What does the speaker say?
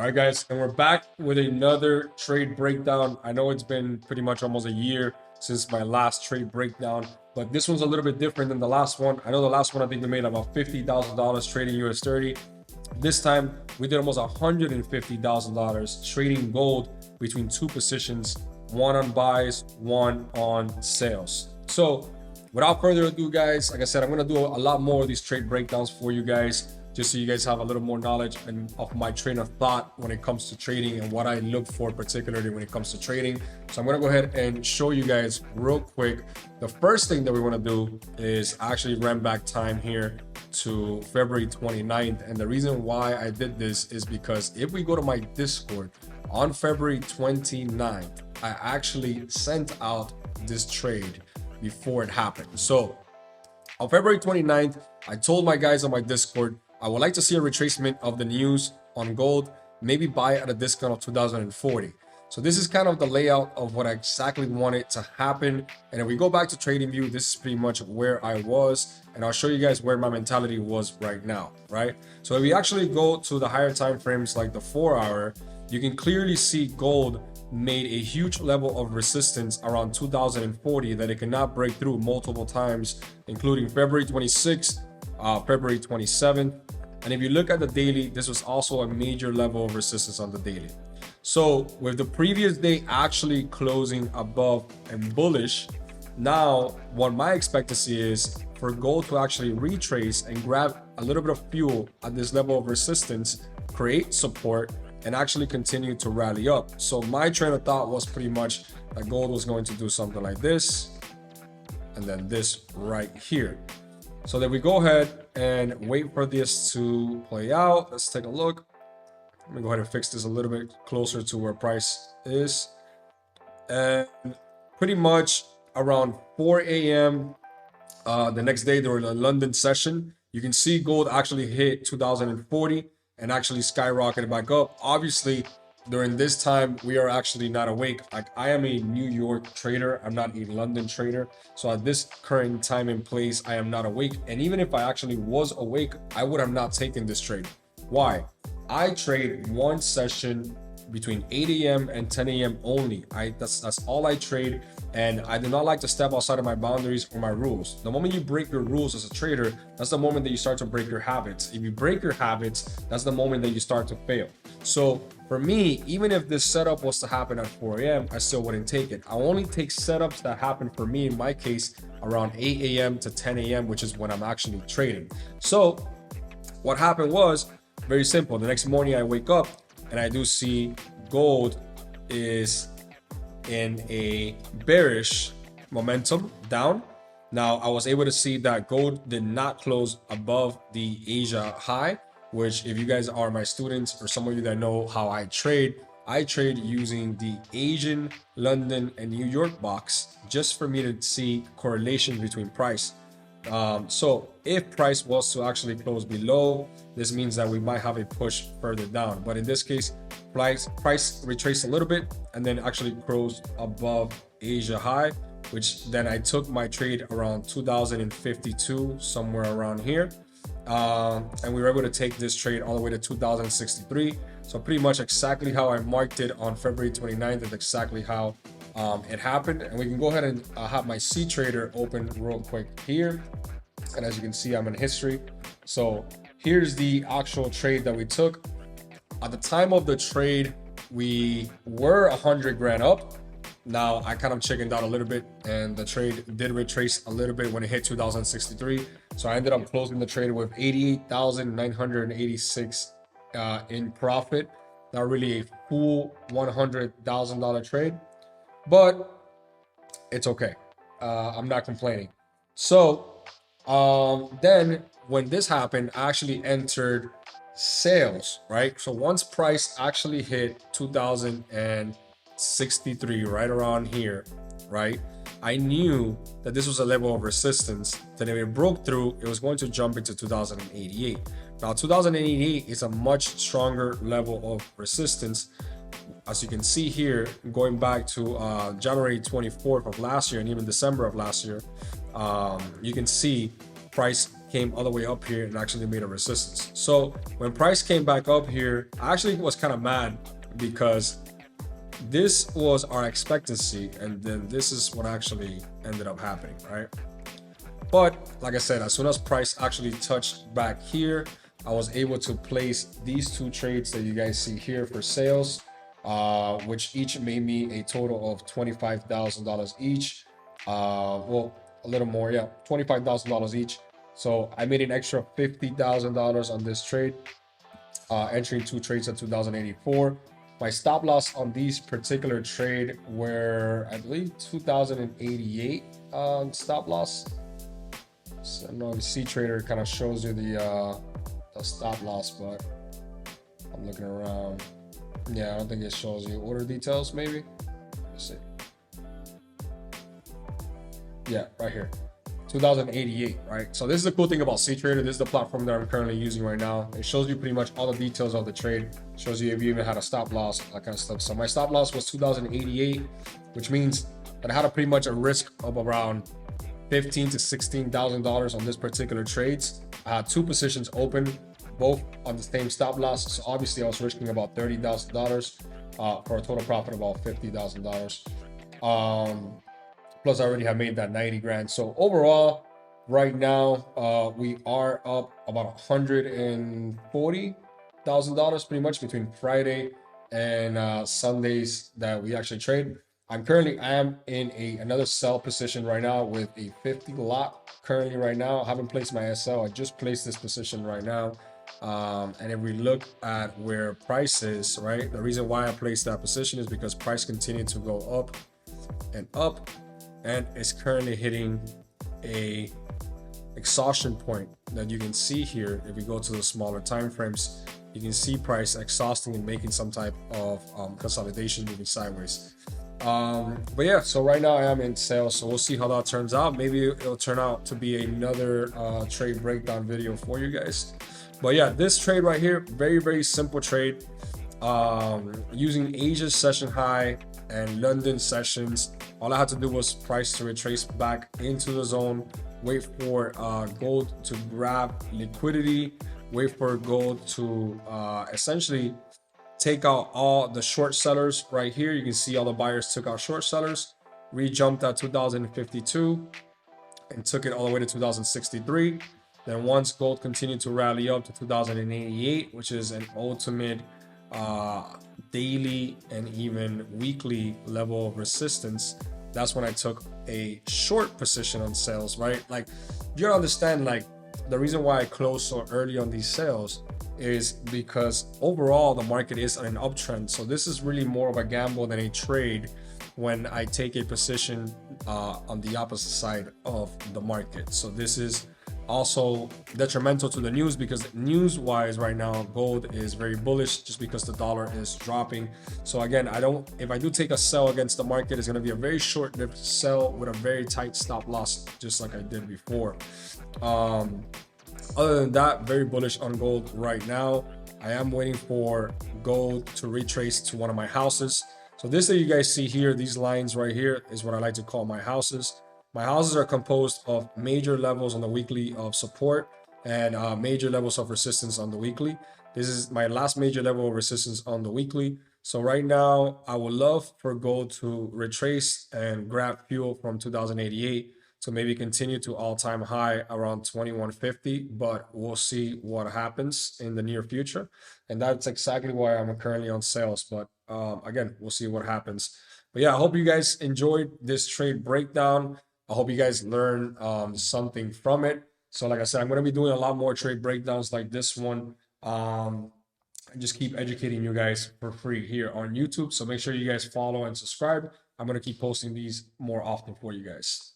All right, guys, and we're back with another trade breakdown. I know it's been pretty much almost a year since my last trade breakdown, but this one's a little bit different than the last one. I know the last one, I think we made about $50,000 trading US30. This time, we did almost $150,000 trading gold between two positions, one on buys, one on sales. So without further ado, guys, like I said, I'm going to do a lot more of these trade breakdowns for you guys, just so you guys have a little more knowledge and of my train of thought when it comes to trading and what I look for, particularly when it comes to trading. So I'm going to go ahead and show you guys real quick. The first thing that we want to do is actually run back time here to February 29th. And the reason why I did this is because if we go to my Discord on February 29th, I actually sent out this trade before it happened. So on February 29th, I told my guys on my Discord, I would like to see a retracement of the news on gold, maybe buy at a discount of 2040. So this is kind of the layout of what I exactly wanted to happen. And if we go back to TradingView, this is pretty much where I was, and I'll show you guys where my mentality was right now, right? So if we actually go to the higher time frames like the 4-hour, you can clearly see gold made a huge level of resistance around 2040 that it cannot break through multiple times, including February 26th, February 27th. And if you look at the daily, this was also a major level of resistance on the daily. So with the previous day actually closing above and bullish, now what my expectancy is for gold to actually retrace and grab a little bit of fuel at this level of resistance, create support, and actually continue to rally up. So my train of thought was pretty much that gold was going to do something like this, and then this right here. So then we go ahead and wait for this to play out. Let's take a look. Let me go ahead and fix this a little bit closer to where price is. And pretty much around 4 a.m. The next day during the London session, you can see gold actually hit 2040 and actually skyrocketed back up. Obviously, during this time, we are actually not awake. Like, I am a New York trader. I'm not a London trader. So at this current time and place, I am not awake. And even if I actually was awake, I would have not taken this trade. Why? I trade one session between 8 a.m. and 10 a.m. only. That's all I trade, and I do not like to step outside of my boundaries or my rules. The moment you break your rules as a trader, that's the moment that you start to break your habits. If you break your habits, that's the moment that you start to fail. So for me, even if this setup was to happen at 4 a.m., I still wouldn't take it. I only take setups that happen for me, in my case, around 8 a.m. to 10 a.m., which is when I'm actually trading. So what happened was very simple. The next morning I wake up and I do see gold is in a bearish momentum down. Now, I was able to see that gold did not close above the Asia high, which, if you guys are my students or some of you that know how I trade using the Asian, London, and New York box just for me to see correlation between price. So if price was to actually close below, this means that we might have a push further down. But in this case, price retraced a little bit and then actually closed above Asia high, which then I took my trade around 2052, somewhere around here. And we were able to take this trade all the way to 2063. So pretty much exactly how I marked it on February 29th is exactly how it happened. And we can go ahead and have my C trader open real quick here. And as you can see, I'm in history. So here's the actual trade that we took. At the time of the trade, we were 100 grand up. Now I kind of chickened out a little bit, and the trade did retrace a little bit when it hit 2063. So I ended up closing the trade with 88,986 in profit. Not really a full $100,000 trade, but it's okay. I'm not complaining. So then when this happened, I actually entered sales, right? So once price actually hit 2063, right around here, right, I knew that this was a level of resistance that if it broke through, it was going to jump into 2088. Now 2088 is a much stronger level of resistance. As you can see here, going back to January 24th of last year and even December of last year, you can see price came all the way up here and actually made a resistance. So when price came back up here, I actually was kind of mad because this was our expectancy, and then this is what actually ended up happening, right? But like I said, as soon as price actually touched back here, I was able to place these two trades that you guys see here for sales, which each made me a total of $25,000 each. Well, a little more, yeah, $25,000 each. So I made an extra $50,000 on this trade, entering two trades at 2084. My stop loss on these particular trade were, I believe, 2088 stop loss. So I know the C Trader kind of shows you the stop loss, but I'm looking around. Yeah, I don't think it shows you order details, maybe. Let's see. Yeah, right here. 2088, right? So this is the cool thing about C Trader. This is the platform that I'm currently using right now. It shows you pretty much all the details of the trade. It shows you if you even had a stop loss, that kind of stuff. So my stop loss was 2088, which means that I had pretty much a risk of around $15,000 to $16,000 on this particular trades. I had two positions open, both on the same stop loss. So obviously I was risking about $30,000 for a total profit of about $50,000. Plus I already have made that 90 grand. So overall, right now, we are up about $140,000 pretty much between Friday and Sundays that we actually trade. I am in another sell position right now with a 50 lot currently right now. I haven't placed my SL. I just placed this position right now. And if we look at where price is, right, the reason why I placed that position is because price continued to go up and up, and is currently hitting a exhaustion point that you can see here. If we go to the smaller time frames, you can see price exhausting and making some type of consolidation, moving sideways. But yeah, so right now I am in sales, so we'll see how that turns out. Maybe it'll turn out to be another trade breakdown video for you guys. But yeah, this trade right here, very simple trade, using Asia's session high and London sessions. All I had to do was price to retrace back into the zone, wait for gold to grab liquidity, wait for gold to essentially take out all the short sellers right here. You can see all the buyers took out short sellers, re-jumped at 2052 and took it all the way to 2063. Then once gold continued to rally up to 2088, which is an ultimate daily and even weekly level of resistance, that's when I took a short position on sales, right? Like, you gotta understand, like, the reason why I closed so early on these sales is because overall the market is on an uptrend. So this is really more of a gamble than a trade when I take a position on the opposite side of the market. So this is also detrimental to the news, because news wise right now gold is very bullish just because the dollar is dropping. So again, if I do take a sell against the market, it's going to be a very short-lived sell with a very tight stop loss, just like I did before. Other than that, very bullish on gold right now. I am waiting for gold to retrace to one of my houses. So this that you guys see here, these lines right here, is what I like to call my houses. My houses are composed of major levels on the weekly of support and major levels of resistance on the weekly. This is my last major level of resistance on the weekly. So right now, I would love for gold to retrace and grab fuel from 2088 to maybe continue to all-time high around 2150, but we'll see what happens in the near future. And that's exactly why I'm currently on sales. But again, we'll see what happens. But yeah, I hope you guys enjoyed this trade breakdown. I hope you guys learned something from it. So like I said, I'm going to be doing a lot more trade breakdowns like this one. And just keep educating you guys for free here on YouTube. So make sure you guys follow and subscribe. I'm going to keep posting these more often for you guys.